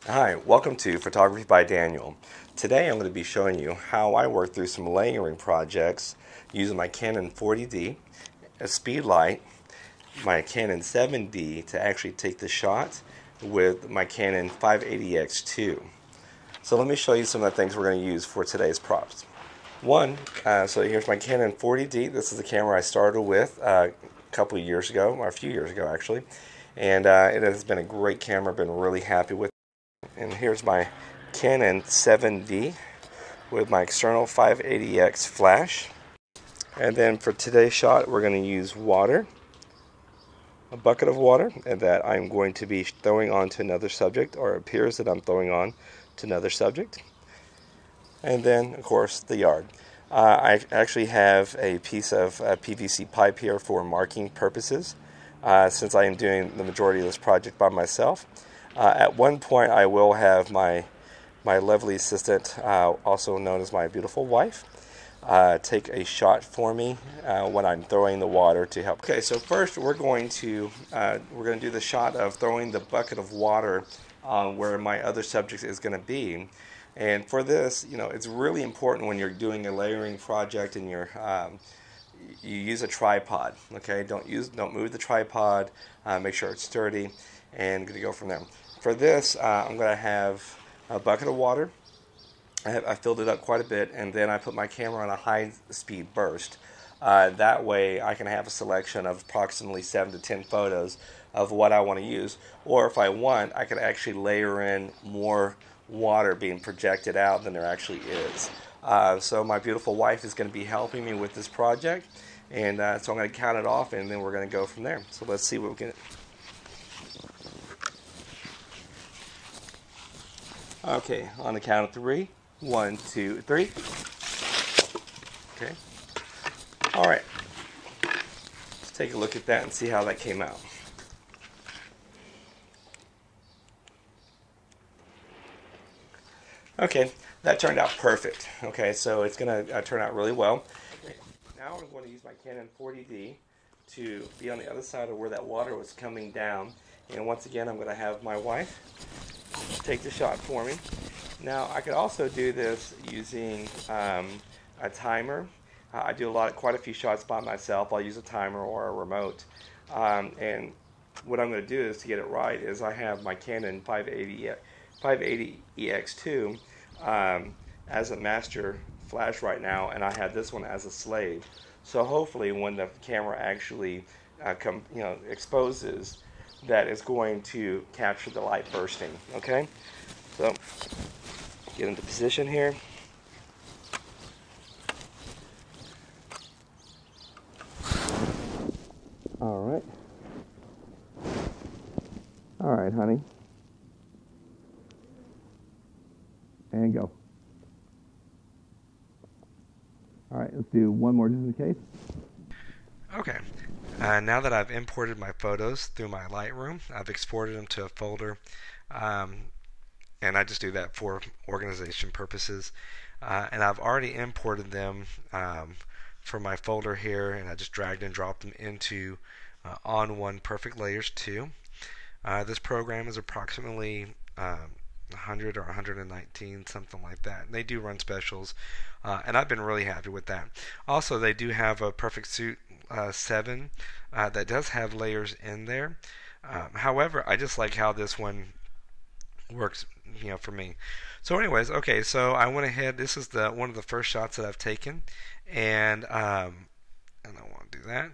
Hi, welcome to Photography by Daniel. Today I'm going to be showing you how I work through some layering projects using my Canon 40D, a speed light, my Canon 7D to actually take the shot with my Canon 580X2. So let me show you some of the things we're going to use for today's props. So here's my Canon 40D. This is the camera I started with a couple of years ago, or a few years ago actually. And it has been a great camera, been really happy with it. And here's my Canon 7D with my external 580X flash. And then for today's shot, we're going to use water, a bucket of water, and that I'm going to be throwing onto another subject, or it appears that I'm throwing on to another subject. And then, of course, the yard. I actually have a piece of PVC pipe here for marking purposes, since I am doing the majority of this project by myself. At one point, I will have my lovely assistant, also known as my beautiful wife, take a shot for me when I'm throwing the water to help. Okay, so first we're going to do the shot of throwing the bucket of water where my other subject is going to be. And for this, it's really important when you're doing a layering project and you use a tripod. Okay, don't move the tripod. Make sure it's sturdy, and going to go from there. For this, I'm going to have a bucket of water. I filled it up quite a bit, and then I put my camera on a high-speed burst. That way, I can have a selection of approximately 7 to 10 photos of what I want to use. Or if I want, I could actually layer in more water being projected out than there actually is. So my beautiful wife is going to be helping me with this project, and so I'm going to count it off, and then we're going to go from there. So let's see what we can. Okay, on the count of 3. 1, 2, 3. Okay. All right. Let's take a look at that and see how that came out. Okay, that turned out perfect. Okay, so it's going to turn out really well. Now I'm going to use my Canon 40D to be on the other side of where that water was coming down. And once again, I'm going to have my wife take the shot for me. Now I could also do this using a timer. I do quite a few shots by myself. I'll use a timer or a remote. And what I'm going to do is to get it right is I have my Canon 580EX2 as a master flash right now, and I have this one as a slave. So hopefully when the camera actually exposes, that is going to capture the light bursting. Okay, so get into position here. All right, honey, and go. All right, let's do one more just in case. Okay, now that I've imported my photos through my Lightroom, I've exported them to a folder, and I just do that for organization purposes. And I've already imported them from my folder here, and I just dragged and dropped them into On1 Perfect Layers 2. This program is approximately 100 or 119, something like that. And they do run specials, and I've been really happy with that. Also, they do have a Perfect Suite 7 that does have layers in there. However, I just like how this one works, for me. So anyways, okay, so I went ahead. This is one of the first shots that I've taken, and I want to do that.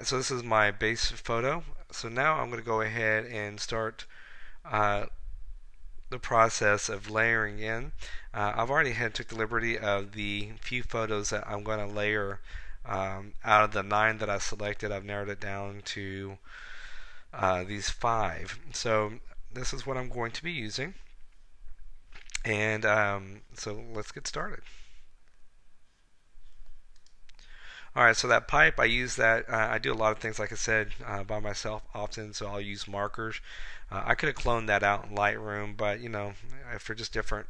So this is my base photo. So now I'm going to go ahead and start the process of layering in. I've already took the liberty of the few photos that I'm going to layer. Out of the 9 that I selected, I've narrowed it down to these 5. So this is what I'm going to be using, and so let's get started. Alright, so that pipe, I use that. I do a lot of things, like I said, by myself often, so I'll use markers. I could have cloned that out in Lightroom, but for just different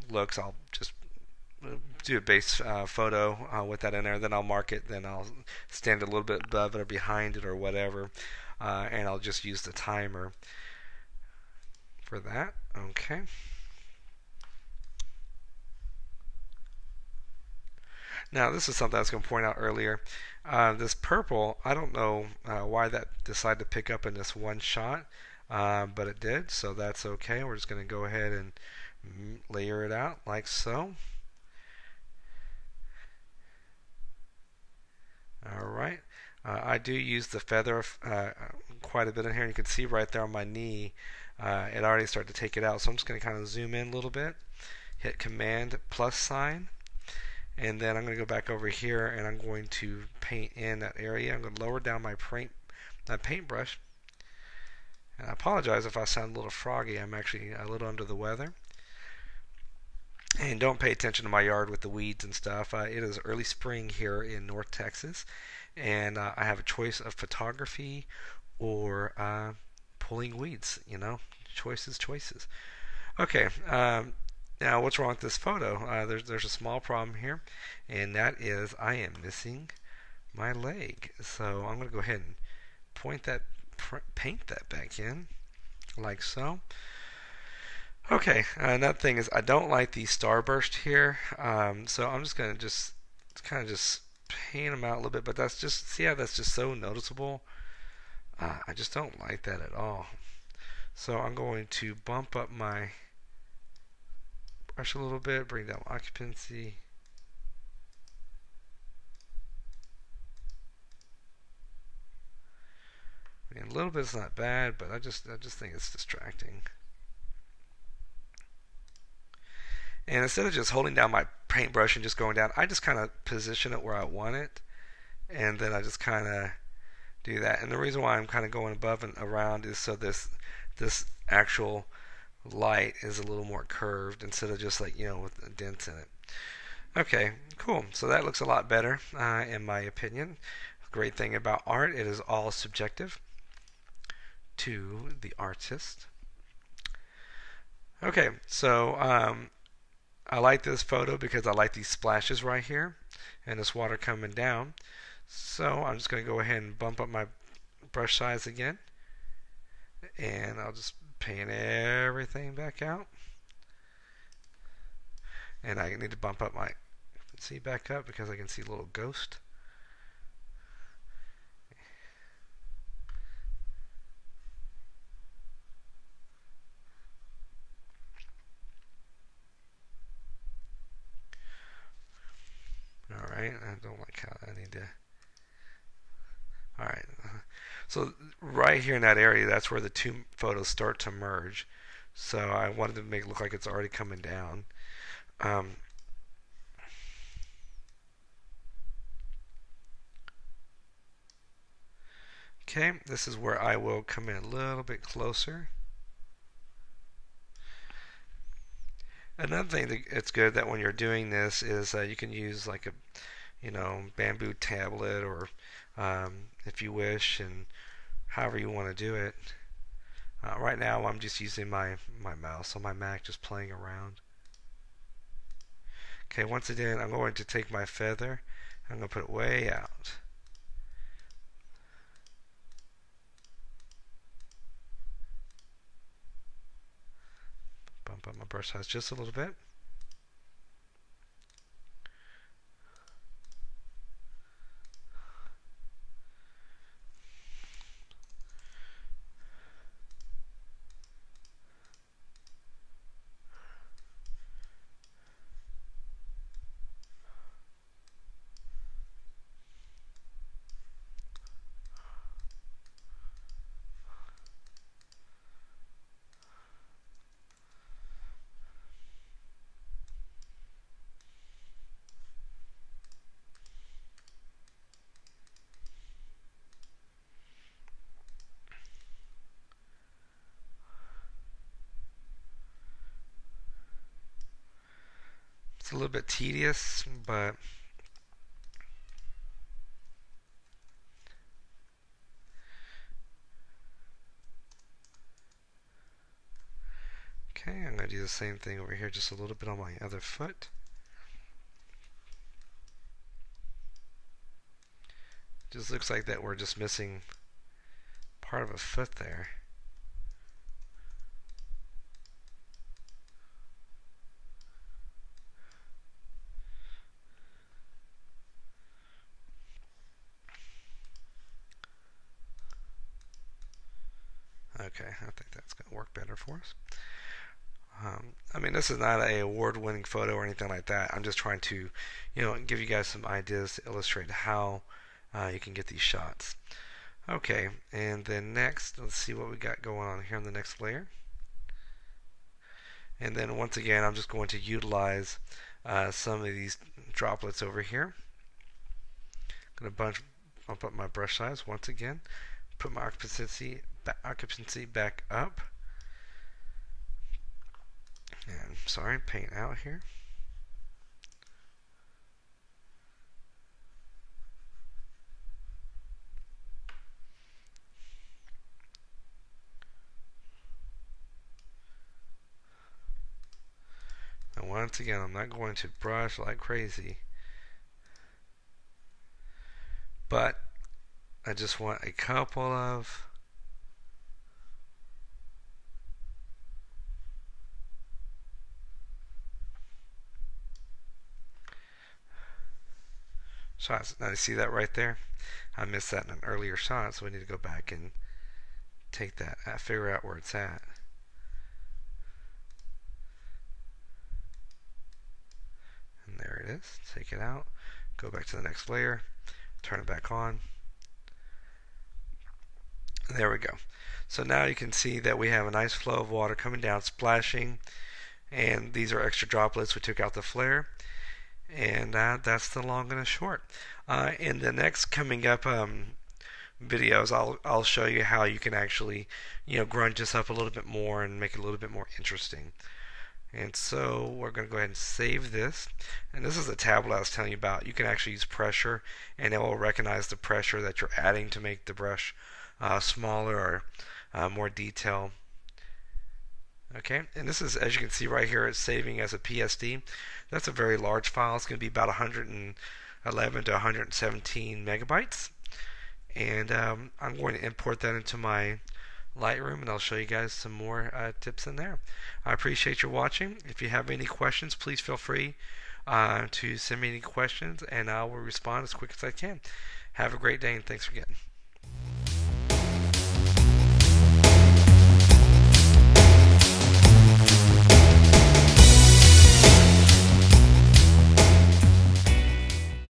looks, I'll just do a base photo with that in there. Then I'll mark it. Then I'll stand a little bit above it or behind it or whatever, and I'll just use the timer for that. Okay. Now this is something I was going to point out earlier. This purple, I don't know why that decided to pick up in this one shot, but it did, so that's okay. We're just going to go ahead and layer it out like so. Alright, I do use the feather quite a bit in here. You can see right there on my knee, it already started to take it out. So I'm just going to kind of zoom in a little bit, hit Command plus sign, and then I'm going to go back over here and I'm going to paint in that area. I'm going to lower down my paintbrush. And I apologize if I sound a little froggy. I'm actually a little under the weather. And don't pay attention to my yard with the weeds and stuff. It is early spring here in North Texas, and I have a choice of photography or pulling weeds. You know, choices. Okay. Now, what's wrong with this photo? There's a small problem here, and that is I am missing my leg. So I'm going to go ahead and paint that back in, like so. Okay, another thing is I don't like the starburst here, so I'm just going to kind of just paint them out a little bit, but that's just, see how that's just so noticeable? I just don't like that at all. So I'm going to bump up my brush a little bit, bring down occupancy. I mean, a little bit's not bad, but I just think it's distracting. And instead of just holding down my paintbrush and just going down, I just kind of position it where I want it, and then I just kind of do that. And the reason why I'm kind of going above and around is so this actual light is a little more curved instead of just like, you know, with dents in it. Okay, cool. So that looks a lot better in my opinion. Great thing about art, it is all subjective to the artist. Okay, so I like this photo because I like these splashes right here and this water coming down. So I'm just going to go ahead and bump up my brush size again, and I'll just paint everything back out. And I need to bump up my back up because I can see a little ghost. Alright, I don't like how I need to. Alright, so right here in that area, that's where the two photos start to merge. So I wanted to make it look like it's already coming down. Okay, this is where I will come in a little bit closer. Another thing that's good that when you're doing this is you can use like a, you know, bamboo tablet or if you wish, and however you want to do it. Right now I'm just using my mouse on my Mac, just playing around. Okay, once again I'm going to take my feather, I'm going to put it way out. Bump up my brush size just a little bit. It's a little bit tedious, but okay, I'm going to do the same thing over here, just a little bit on my other foot. Just looks like that we're just missing part of a foot there. Okay, I think that's going to work better for us. I mean, this is not a award-winning photo or anything like that. I'm just trying to, give you guys some ideas to illustrate how you can get these shots. Okay, and then next, let's see what we got going on here on the next layer. And then once again, I'm just going to utilize some of these droplets over here. I'm going to bump up my brush size once again, put my occupancy back up. And sorry, paint out here. And once again, I'm not going to brush like crazy, but I just want a couple of shots. Now you see that right there? I missed that in an earlier shot, so we need to go back and take that, figure out where it's at. And there it is. Take it out, go back to the next layer, turn it back on. There we go. So now you can see that we have a nice flow of water coming down, splashing, and these are extra droplets. We took out the flare, and that's the long and the short. In the next coming up videos, I'll show you how you can actually, grunge this up a little bit more and make it a little bit more interesting. And so we're going to go ahead and save this. And this is a tablet I was telling you about. You can actually use pressure, and it will recognize the pressure that you're adding to make the brush smaller or more detail. Okay, and this is, as you can see right here, it's saving as a PSD. That's a very large file. It's going to be about 111 to 117 megabytes. And I'm going to import that into my Lightroom, and I'll show you guys some more tips in there. I appreciate your watching. If you have any questions, please feel free to send me any questions, and I will respond as quick as I can. Have a great day, and thanks for getting.